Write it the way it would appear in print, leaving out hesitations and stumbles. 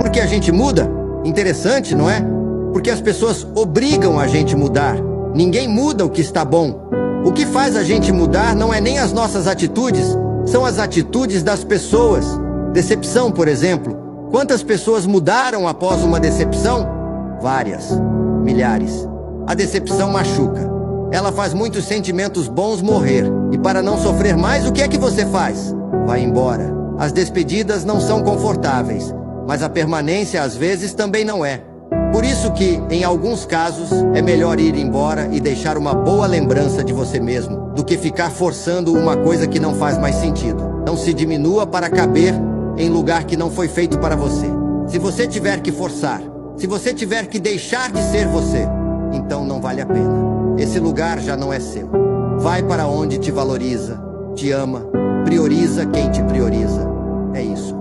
por que a gente muda? Interessante, não é? Porque as pessoas obrigam a gente a mudar. Ninguém muda o que está bom. O que faz a gente mudar não é nem as nossas atitudes, são as atitudes das pessoas. Decepção, por exemplo. Quantas pessoas mudaram após uma decepção? Várias. Milhares. A decepção machuca. Ela faz muitos sentimentos bons morrer. E para não sofrer mais, o que é que você faz? Vai embora. As despedidas não são confortáveis, mas a permanência às vezes também não é. Por isso que, em alguns casos, é melhor ir embora e deixar uma boa lembrança de você mesmo, do que ficar forçando uma coisa que não faz mais sentido. Não se diminua para caber em lugar que não foi feito para você. Se você tiver que forçar, se você tiver que deixar de ser você, então não vale a pena. Esse lugar já não é seu. Vai para onde te valoriza, te ama, prioriza quem te prioriza. É isso.